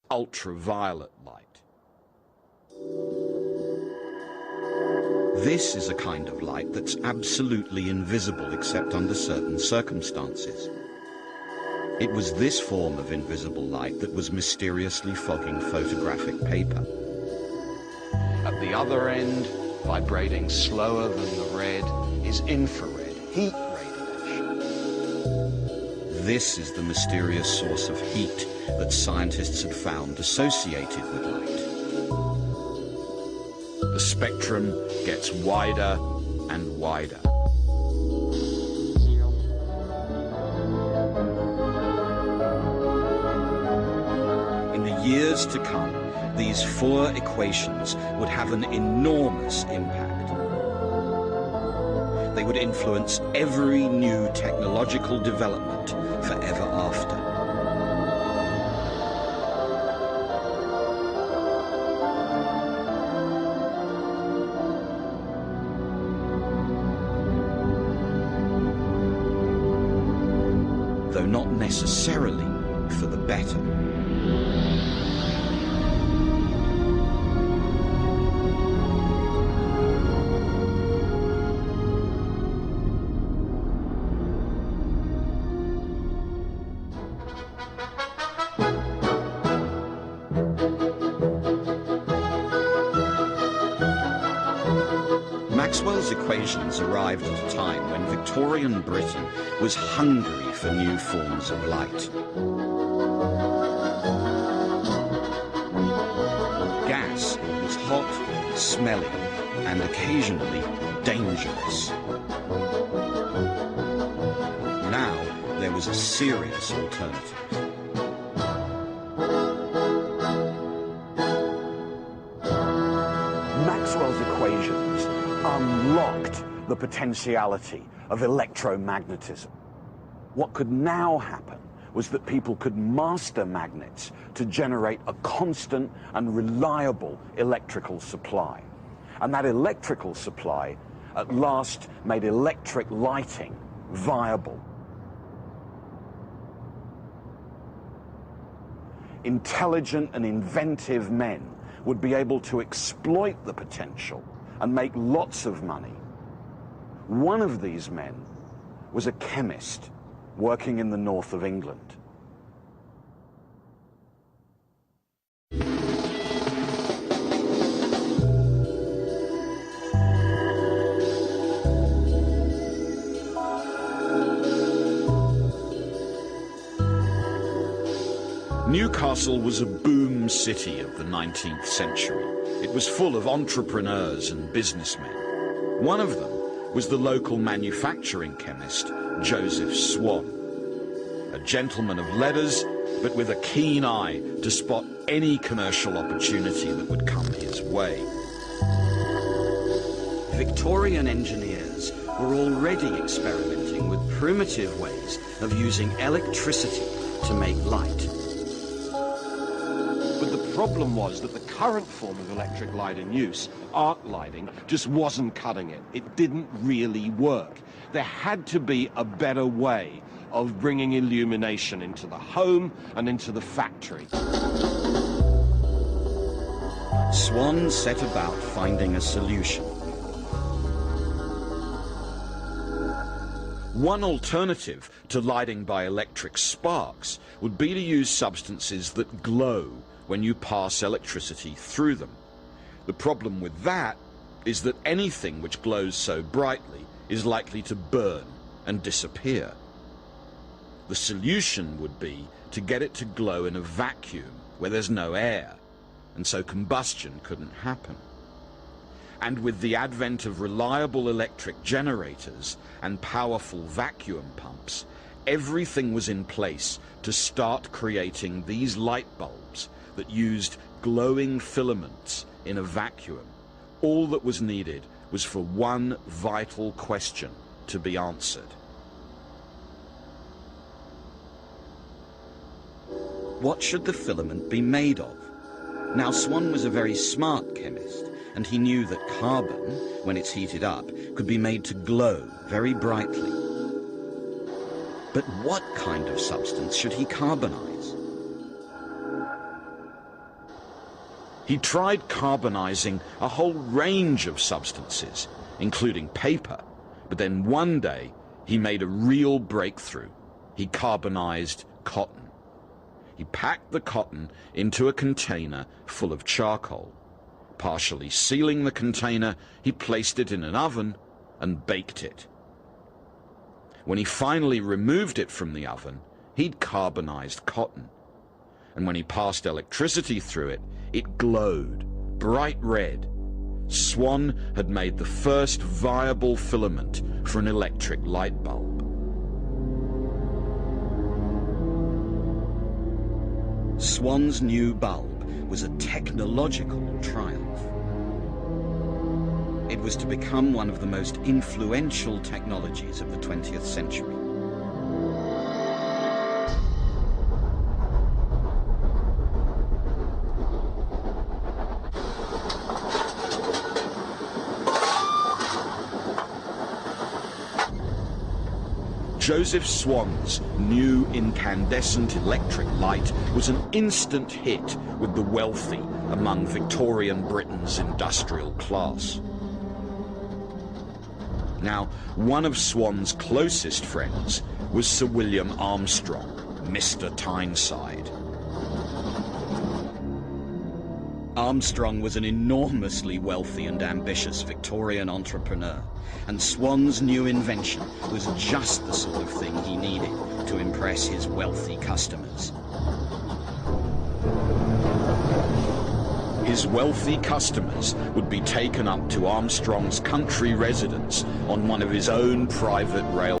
ultraviolet light. This is a kind of light that's absolutely invisible except under certain circumstances. It was this form of invisible light that was mysteriously fogging photographic paper. At the other end, vibrating slower than the red, is infrared heat radiation. This is the mysterious source of heat that scientists had found associated with light. The spectrum gets wider and wider. In the years to come, these 4 equations would have an enormous impact. They would influence every new technological development forever after. Though not necessarily for the better. Maxwell's equations arrived at a time when Victorian Britain was hungry for new forms of light. Gas was hot, smelly, and occasionally dangerous. Now there was a serious alternative. Maxwell's equations unlocked the potentiality of electromagnetism. What could now happen was that people could master magnets to generate a constant and reliable electrical supply. And that electrical supply at last made electric lighting viable. Intelligent and inventive men would be able to exploit the potential and make lots of money. One of these men was a chemist working in the north of England. Newcastle was a boom city of the 19th century. It was full of entrepreneurs and businessmen. One of them was the local manufacturing chemist, Joseph Swan. A gentleman of letters, but with a keen eye to spot any commercial opportunity that would come his way. Victorian engineers were already experimenting with primitive ways of using electricity to make light. But the problem was that the current form of electric light in use, arc lighting, just wasn't cutting it. It didn't really work. There had to be a better way of bringing illumination into the home and into the factory. Swan set about finding a solution. One alternative to lighting by electric sparks would be to use substances that glow when you pass electricity through them. The problem with that is that anything which glows so brightly is likely to burn and disappear. The solution would be to get it to glow in a vacuum where there's no air, and so combustion couldn't happen. And with the advent of reliable electric generators and powerful vacuum pumps, everything was in place to start creating these light bulbs that used glowing filaments in a vacuum. All that was needed was for one vital question to be answered. What should the filament be made of? Now, Swan was a very smart chemist, and he knew that carbon, when it's heated up, could be made to glow very brightly. But what kind of substance should he carbonize? He tried carbonizing a whole range of substances, including paper, but then one day he made a real breakthrough. He carbonized cotton. He packed the cotton into a container full of charcoal. Partially sealing the container, he placed it in an oven and baked it. When he finally removed it from the oven, he'd carbonized cotton. And when he passed electricity through it, it glowed, bright red. Swan had made the first viable filament for an electric light bulb. Swan's new bulb was a technological triumph. It was to become one of the most influential technologies of the 20th century. Joseph Swan's new incandescent electric light was an instant hit with the wealthy among Victorian Britain's industrial class. Now, one of Swan's closest friends was Sir William Armstrong, Mr. Tyneside. Armstrong was an enormously wealthy and ambitious Victorian entrepreneur, and Swan's new invention was just the sort of thing he needed to impress his wealthy customers. His wealthy customers would be taken up to Armstrong's country residence on one of his own private rail